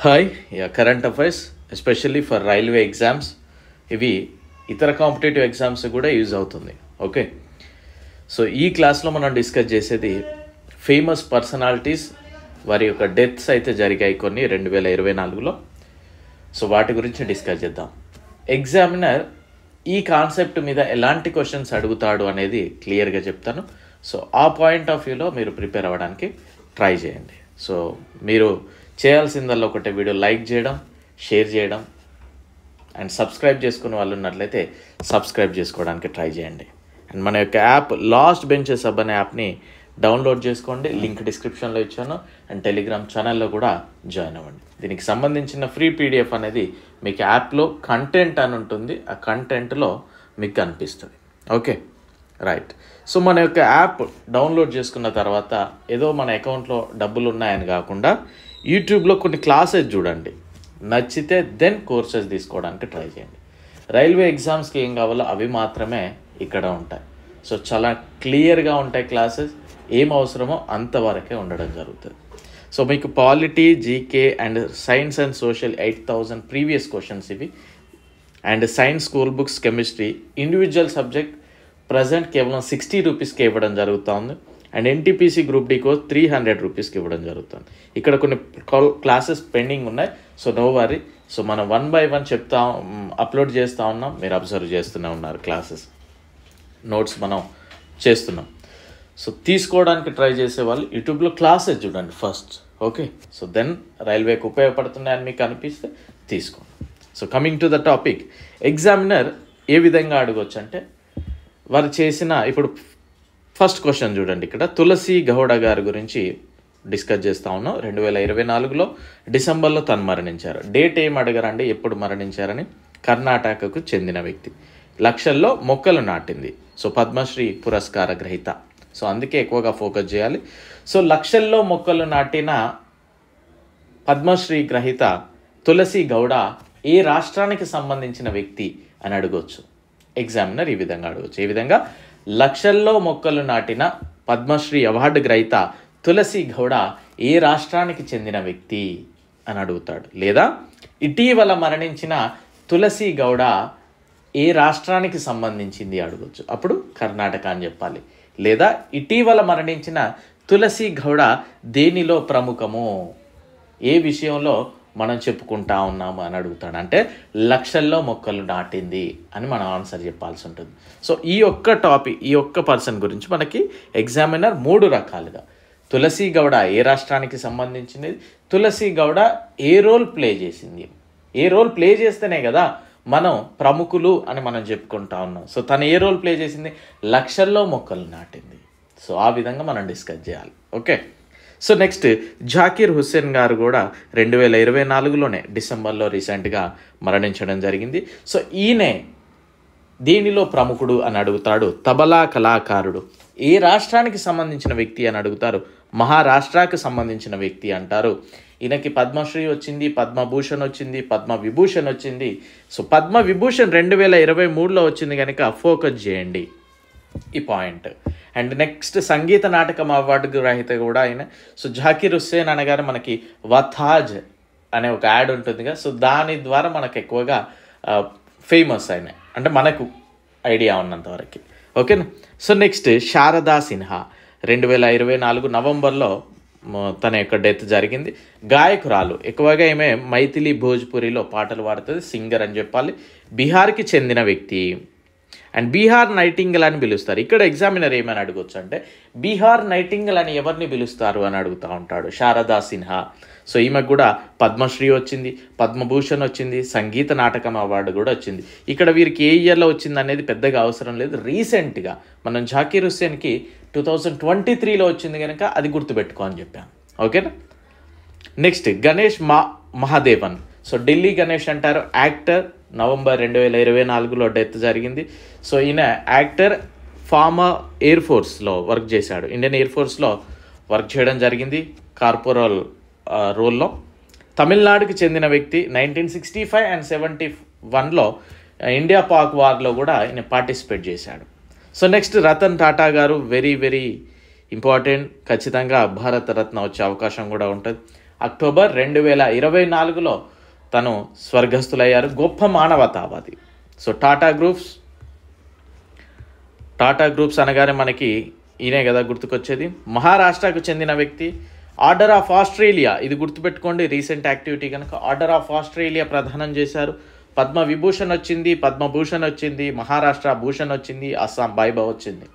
Hi current affairs especially for railway exams ఇవి ఇతర competitive exams కూడా యూజ్ అవుతుంది. ఓకే, సో ఈ క్లాస్లో మనం డిస్కస్ చేసేది ఫేమస్ పర్సనాలిటీస్, వారి యొక్క డెత్స్ అయితే జరిగాయి కొన్ని 2024లో. సో వాటి గురించి డిస్కస్ చేద్దాం. ఎగ్జామినర్ ఈ కాన్సెప్ట్ మీద ఎలాంటి క్వశ్చన్స్ అడుగుతాడు అనేది క్లియర్గా చెప్తాను. సో ఆ పాయింట్ ఆఫ్ వ్యూలో మీరు ప్రిపేర్ అవ్వడానికి ట్రై చేయండి. సో మీరు చేయాల్సిందల్లా ఒకటే, వీడియో లైక్ చేయడం, షేర్ చేయడం అండ్ సబ్స్క్రైబ్ చేసుకునే వాళ్ళు ఉన్నట్లయితే సబ్స్క్రైబ్ చేసుకోవడానికి ట్రై చేయండి. అండ్ మన యొక్క యాప్ లాస్ట్ బెంచెస్ హబ్ అనే యాప్ని డౌన్లోడ్ చేసుకోండి, లింక్ డిస్క్రిప్షన్లో ఇచ్చాను. అండ్ టెలిగ్రామ్ ఛానల్లో కూడా జాయిన్ అవ్వండి. దీనికి సంబంధించిన ఫ్రీ పీడిఎఫ్ అనేది మీకు యాప్లో కంటెంట్ అని ఉంటుంది, ఆ కంటెంట్లో మీకు కనిపిస్తుంది. Okay right. సో మన యొక్క యాప్ డౌన్లోడ్ చేసుకున్న తర్వాత ఏదో మన అకౌంట్లో డబ్బులు ఉన్నాయని కాకుండా యూట్యూబ్లో కొన్ని క్లాసెస్ చూడండి, నచ్చితే దెన్ కోర్సెస్ తీసుకోవడానికి ట్రై చేయండి. రైల్వే ఎగ్జామ్స్కి ఏం కావాలో అవి మాత్రమే ఇక్కడ ఉంటాయి. సో చాలా క్లియర్గా ఉంటాయి క్లాసెస్, ఏం అవసరమో అంతవరకే ఉండడం జరుగుతుంది. సో మీకు polity, GK and science and social 8000 previous questions ఇవి. And science school books, chemistry individual subject present కేవలం 60 రూపీస్కి ఇవ్వడం జరుగుతుంది. And NTPC group D course 300 రూపీస్కి ఇవ్వడం జరుగుతుంది. ఇక్కడ కొన్ని క్లాసెస్ పెండింగ్ ఉన్నాయి, సో నో వరీ. సో మనం 1 by 1 అప్లోడ్ చేస్తూ ఉన్నాం, మీరు అబ్జర్వ్ చేస్తూనే ఉన్నారు. క్లాసెస్ నోట్స్ మనం చేస్తున్నాం. సో తీసుకోవడానికి ట్రై చేసే వాళ్ళు యూట్యూబ్లో క్లాసెస్ చూడండి ఫస్ట్. ఓకే, సో దెన్ రైల్వేకి ఉపయోగపడుతున్నాయని మీకు అనిపిస్తే తీసుకోండి. So coming to the topic, examiner ఏ విధంగా అడగవచ్చు అంటే, వారు చేసిన ఇప్పుడు ఫస్ట్ క్వశ్చన్ చూడండి. ఇక్కడ తులసి గౌడ గారి గురించి డిస్కస్ చేస్తూ ఉన్నాం. 2024లో డిసెంబర్లో తను మరణించారు. డేట్ ఏం అడగరండి, ఎప్పుడు మరణించారని. కర్ణాటకకు చెందిన వ్యక్తి, లక్షల్లో మొక్కలు నాటింది. సో పద్మశ్రీ పురస్కార గ్రహీత, సో అందుకే ఎక్కువగా ఫోకస్ చేయాలి. సో లక్షల్లో మొక్కలు నాటిన పద్మశ్రీ గ్రహీత తులసి గౌడ ఏ రాష్ట్రానికి సంబంధించిన వ్యక్తి అని అడగవచ్చు. ఎగ్జామినర్ ఈ విధంగా అడగవచ్చు. ఈ విధంగా లక్షల్లో మొక్కలు నాటిన పద్మశ్రీ అవార్డు గ్రహీత తులసి గౌడ ఏ రాష్ట్రానికి చెందిన వ్యక్తి అని అడుగుతాడు. లేదా ఇటీవల మరణించిన తులసి గౌడ ఏ రాష్ట్రానికి సంబంధించింది అడగవచ్చు, అప్పుడు కర్ణాటక అని చెప్పాలి. లేదా ఇటీవల మరణించిన తులసి గౌడ దేనిలో ప్రముఖము, ఏ విషయంలో మనం చెప్పుకుంటా ఉన్నాము అని అడుగుతాడు. అంటే లక్షల్లో మొక్కలు నాటింది అని మనం ఆన్సర్ చెప్పాల్సి ఉంటుంది. సో ఈ ఒక్క టాపిక్, ఈ ఒక్క పర్సన్ గురించి మనకి ఎగ్జామినర్ 3 రకాలుగా, తులసి గౌడ ఏ రాష్ట్రానికి సంబంధించింది, తులసి గౌడ ఏ రోల్ ప్లే చేసింది, ఏ రోల్ ప్లే చేస్తేనే కదా మనం ప్రముఖులు అని మనం చెప్పుకుంటా ఉన్నాం. సో తను ఏ రోల్ ప్లే చేసింది, లక్షల్లో మొక్కలు నాటింది. సో ఆ విధంగా మనం డిస్కస్ చేయాలి. Okay, so next Zakir Hussain గారు కూడా 2024లోనే డిసెంబర్లో రీసెంట్గా మరణించడం జరిగింది. సో ఈయనే దీనిలో ప్రముఖుడు అని అడుగుతాడు. తబలా కళాకారుడు ఏ రాష్ట్రానికి సంబంధించిన వ్యక్తి అని అడుగుతారు. మహారాష్ట్రకు సంబంధించిన వ్యక్తి అంటారు. ఈయనకి పద్మశ్రీ వచ్చింది, పద్మభూషణ్ వచ్చింది, పద్మవిభూషణ్ వచ్చింది. సో పద్మవిభూషణ్ 2023లో వచ్చింది కనుక ఫోకస్ చేయండి ఈ పాయింట్. అండ్ నెక్స్ట్ సంగీత నాటకం అవార్డు గ్రహీత కూడా ఆయన. సో జాకీర్ హుస్సేన్ అనగానే మనకి వతాజ్ అనే ఒక యాడ్ ఉంటుందిగా, సో దాని ద్వారా మనకు ఎక్కువగా ఫేమస్ అయినాయి, అంటే మనకు ఐడియా ఉన్నంతవరకు. ఓకేనా. సో నెక్స్ట్ శారదా సిన్హా 2024 నవంబర్లో తన యొక్క డెత్ జరిగింది. గాయకురాలు, ఎక్కువగా ఈమె మైథిలి భోజ్పురిలో పాటలు పాడుతుంది, సింగర్ అని చెప్పాలి. బీహార్కి చెందిన వ్యక్తి. అండ్ బీహార్ నైటింగల్ అని పిలుస్తారు. ఇక్కడ ఎగ్జామినర్ ఏమని అడగొచ్చు అంటే, బీహార్ నైటింగల్ అని ఎవరిని పిలుస్తారు అని అడుగుతూ ఉంటాడు. శారదా సిన్హా. సో ఈమెకు కూడా పద్మశ్రీ వచ్చింది, పద్మభూషణ్ వచ్చింది, సంగీత నాటకం అవార్డు కూడా వచ్చింది. ఇక్కడ వీరికి ఏ ఇయర్లో వచ్చింది అనేది పెద్దగా అవసరం లేదు. రీసెంట్గా మనం జాకీర్ హుస్సేన్కి 2023లో వచ్చింది కనుక అది గుర్తుపెట్టుకో అని చెప్పాను. ఓకేనా. నెక్స్ట్ గణేష్ మహాదేవన్. సో ఢిల్లీ గణేష్ అంటారు, యాక్టర్. నవంబర్ 2024లో డెత్ జరిగింది. సో ఈయన యాక్టర్, ఫార్మర్ ఎయిర్ ఫోర్స్లో వర్క్ చేశాడు, ఇండియన్ ఎయిర్ ఫోర్స్లో వర్క్ చేయడం జరిగింది కార్పొరల్ రోల్లో. తమిళనాడుకి చెందిన వ్యక్తి. 1965 and 71లో ఇండియా పాక్ వార్లో కూడా ఈయన పార్టిసిపేట్ చేశాడు. సో నెక్స్ట్ రతన్ టాటా గారు, వెరీ వెరీ ఇంపార్టెంట్, ఖచ్చితంగా భారత రత్న వచ్చే అవకాశం కూడా ఉంటుంది. అక్టోబర్ 2024లో తను స్వర్గస్థులయ్యారు. గొప్ప మానవతావాది. సో టాటా గ్రూప్స్ అనగానే మనకి ఈయనే కదా గుర్తుకొచ్చేది. మహారాష్ట్రకు చెందిన వ్యక్తి. ఆర్డర్ ఆఫ్ ఆస్ట్రేలియా, ఇది గుర్తుపెట్టుకోండి, రీసెంట్ యాక్టివిటీ కనుక. ఆర్డర్ ఆఫ్ ఆస్ట్రేలియా ప్రదానం చేశారు. పద్మవిభూషణ్ వచ్చింది, పద్మభూషణ్ వచ్చింది, మహారాష్ట్ర భూషణ్ వచ్చింది, అస్సాం వైభవ్ వచ్చింది.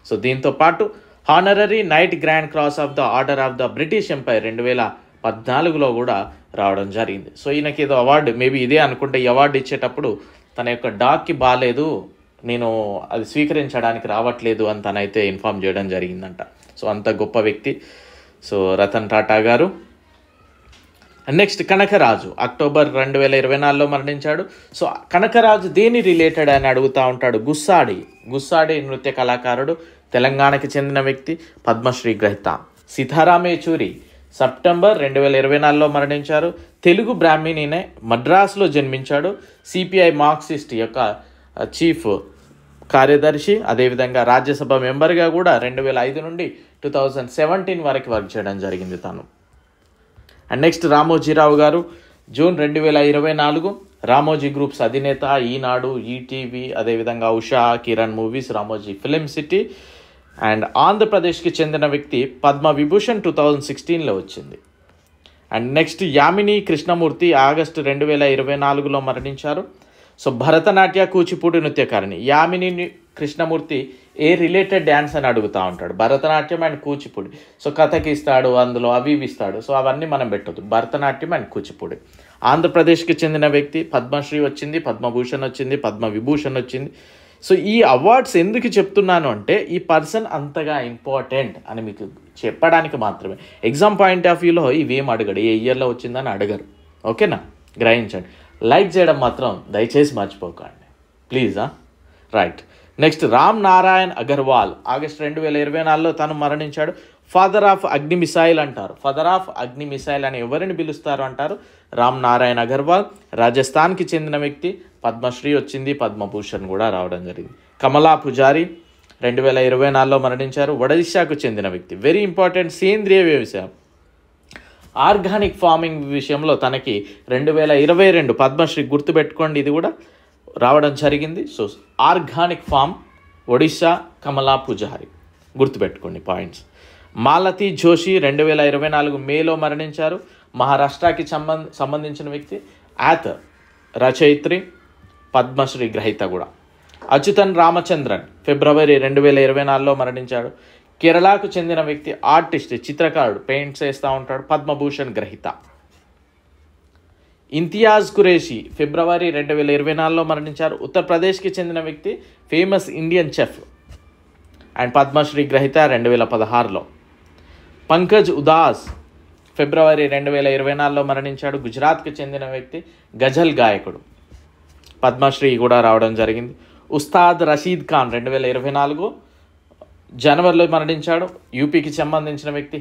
సో దీంతో పాటు honorary knight grand cross of the order of the British Empire 2014లో కూడా రావడం జరిగింది. సో ఈయనకి ఏదో అవార్డు, మేబీ ఇదే అనుకుంటే, ఈ అవార్డు ఇచ్చేటప్పుడు తన యొక్క డాగ్కి బాగాలేదు, నేను అది స్వీకరించడానికి రావట్లేదు అని తనైతే ఇన్ఫామ్ చేయడం జరిగిందంట. సో అంత గొప్ప వ్యక్తి సో రతన్ టాటా గారు. నెక్స్ట్ కనకరాజు, అక్టోబర్ 2024లో మరణించాడు. సో కనకరాజు దేని రిలేటెడ్ అని అడుగుతూ ఉంటాడు. గుస్సాడి నృత్య కళాకారుడు, తెలంగాణకి చెందిన వ్యక్తి, పద్మశ్రీ గ్రహీత. సీతారాం యేచూరి సెప్టెంబర్ 2024లో మరణించారు. తెలుగు బ్రాహ్మణినే, మద్రాసులో జన్మించాడు. సిపిఐ మార్క్సిస్ట్ యొక్క చీఫ్ కార్యదర్శి, అదేవిధంగా రాజ్యసభ మెంబర్గా కూడా 2005 నుండి 2017 వరకు వర్క్ చేయడం జరిగింది తను. అండ్ నెక్స్ట్ రామోజీరావు గారు, జూన్ 2024, రామోజీ గ్రూప్స్ అధినేత, ఈనాడు, ఈటీవీ, అదేవిధంగా Usha, Kiran movies, Ramoji film city. And ఆంధ్రప్రదేశ్కి చెందిన వ్యక్తి. పద్మవిభూషణ్ 2016లో వచ్చింది. And next Yamini Krishnamurthy, August 2024లో మరణించారు. సో భరతనాట్య, కూచిపూడి నృత్యకారిణి. యామిని కృష్ణమూర్తి ఏ రిలేటెడ్ డ్యాన్స్ అని అడుగుతూ ఉంటాడు. భరతనాట్యం అండ్ కూచిపూడి. సో కథకి ఇస్తాడు, అందులో అవి ఇస్తాడు. సో అవన్నీ మనం పెట్టొద్దు. భరతనాట్యం అండ్ కూచిపూడి. ఆంధ్రప్రదేశ్కి చెందిన వ్యక్తి. పద్మశ్రీ వచ్చింది, పద్మభూషణ్ వచ్చింది, పద్మవిభూషణ్ వచ్చింది. సో ఈ అవార్డ్స్ ఎందుకు చెప్తున్నాను అంటే, ఈ పర్సన్ అంతగా ఇంపార్టెంట్ అని మీకు చెప్పడానికి మాత్రమే. ఎగ్జామ్ పాయింట్ ఆఫ్ వ్యూలో ఇవేం అడగడు, ఏ ఇయర్లో వచ్చిందని అడగరు. ఓకేనా, గ్రహించండి. లైక్ చేయడం మాత్రం దయచేసి మర్చిపోకండి please. Right. Next Ram Narayan Agarwal, August 2024లో తను మరణించాడు. ఫాదర్ ఆఫ్ అగ్ని మిసైల్ అంటారు. ఫాదర్ ఆఫ్ అగ్ని మిసైల్ అని ఎవరిని పిలుస్తారు అంటారు? రామ్ నారాయణ్ అగర్వాల్, రాజస్థాన్కి చెందిన వ్యక్తి. పద్మశ్రీ వచ్చింది, పద్మభూషణ్ కూడా రావడం జరిగింది. కమలా పుజారి 2024లో మరణించారు. ఒడిశాకు చెందిన వ్యక్తి. వెరీ ఇంపార్టెంట్, సేంద్రియ వ్యవసాయం, ఆర్గానిక్ ఫార్మింగ్ విషయంలో తనకి 2022 పద్మశ్రీ, గుర్తుపెట్టుకోండి, ఇది కూడా రావడం జరిగింది. సో ఆర్గానిక్ ఫామ్, ఒడిశా, కమలా పుజారి, గుర్తుపెట్టుకోండి పాయింట్స్. మాలతి జోషి 2024 మేలో మరణించారు. మహారాష్ట్రకి సంబంధించిన వ్యక్తి. ఆథర్, రచయిత్రి, పద్మశ్రీ గ్రహీత కూడా. అచ్యుతన్ రామచంద్రన్ ఫిబ్రవరి 2024లో మరణించాడు. కేరళకు చెందిన వ్యక్తి. ఆర్టిస్ట్, చిత్రకారుడు, పెయింట్స్ వేస్తూ ఉంటాడు, పద్మభూషణ్ గ్రహీత. ఇంతియాజ్ ఖురేషి ఫిబ్రవరి 2024లో మరణించారు. ఉత్తరప్రదేశ్కి చెందిన వ్యక్తి, famous Indian chef and Padma Shri గ్రహీత 2016లో. పంకజ్ ఉదాస్ ఫిబ్రవరి 2024లో మరణించాడు. గుజరాత్కి చెందిన వ్యక్తి, గజల్ గాయకుడు, పద్మశ్రీ కూడా రావడం జరిగింది. ఉస్తాద్ రషీద్ ఖాన్ 2024 జనవరిలో మరణించాడు. యూపీకి సంబంధించిన వ్యక్తి.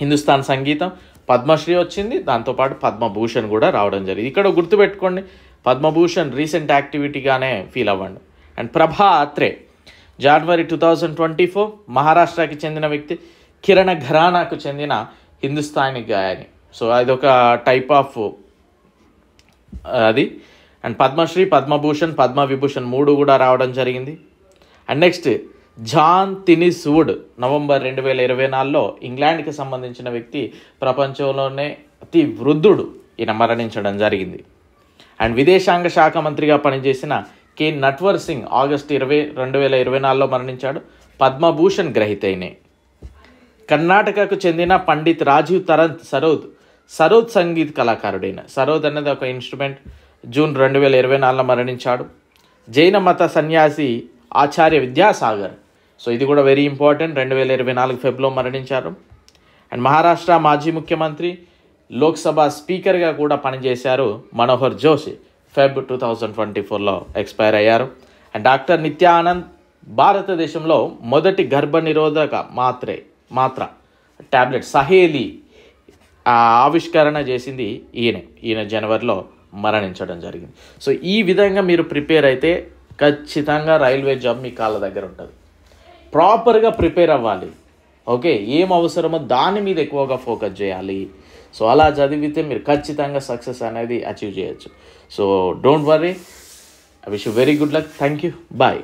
హిందుస్థాన్ సంగీతం, పద్మశ్రీ వచ్చింది, దాంతోపాటు పద్మభూషణ్ కూడా రావడం జరిగింది. ఇక్కడ గుర్తుపెట్టుకోండి, పద్మభూషణ్ రీసెంట్ యాక్టివిటీగానే ఫీల్ అవ్వండి. అండ్ ప్రభా అత్రే జనవరి 2024 మహారాష్ట్రకి చెందిన వ్యక్తి. కిరణ ఘరానాకు చెందిన హిందుస్థానీ గాయని. సో అదొక టైప్ ఆఫ్ అది. అండ్ పద్మశ్రీ, పద్మభూషణ్, పద్మవిభూషణ్ 3 కూడా రావడం జరిగింది. And next John Tinniswood November 2024లో ఇంగ్లాండ్కి సంబంధించిన వ్యక్తి. ప్రపంచంలోనే అతి వృద్ధుడు, ఈయన మరణించడం జరిగింది. అండ్ విదేశాంగ శాఖ మంత్రిగా పనిచేసిన కె నట్వర్ సింగ్ ఆగస్టు 2024లో మరణించాడు. పద్మభూషణ్ గ్రహీతైనే. కర్ణాటకకు చెందిన పండిత్ రాజీవ్ తరంత్ సరోద్ సంగీత్ కళాకారుడైన. సరోద్ అనేది ఒక ఇన్స్ట్రుమెంట్. జూన్ 2024లో మరణించాడు. జైన మత సన్యాసి ఆచార్య విద్యాసాగర్. సో ఇది కూడా వెరీ ఇంపార్టెంట్, 2024 ఫెబ్లో మరణించారు. అండ్ మహారాష్ట్ర మాజీ ముఖ్యమంత్రి, లోక్సభ స్పీకర్గా కూడా పనిచేశారు మనోహర్ జోషి. ఫెబ్ 2024లో ఎక్స్పైర్ అయ్యారు. అండ్ డాక్టర్ నిత్యానంద్ భారతదేశంలో మొదటి గర్భనిరోధక మాత్ర టాబ్లెట్ సహేలి ఆవిష్కరణ చేసింది ఈయన జనవరిలో మరణించడం జరిగింది. సో ఈ విధంగా మీరు ప్రిపేర్ అయితే ఖచ్చితంగా రైల్వే జాబ్ మీ కాళ్ళ దగ్గర ఉంటుంది. ప్రాపర్గా ప్రిపేర్ అవ్వాలి. ఓకే, ఏం అవసరమో దాని మీద ఎక్కువగా ఫోకస్ చేయాలి. సో అలా చదివితే మీరు ఖచ్చితంగా సక్సెస్ అనేది అచీవ్ చేయొచ్చు. So don't worry, I wish you very good luck. Thank you, bye.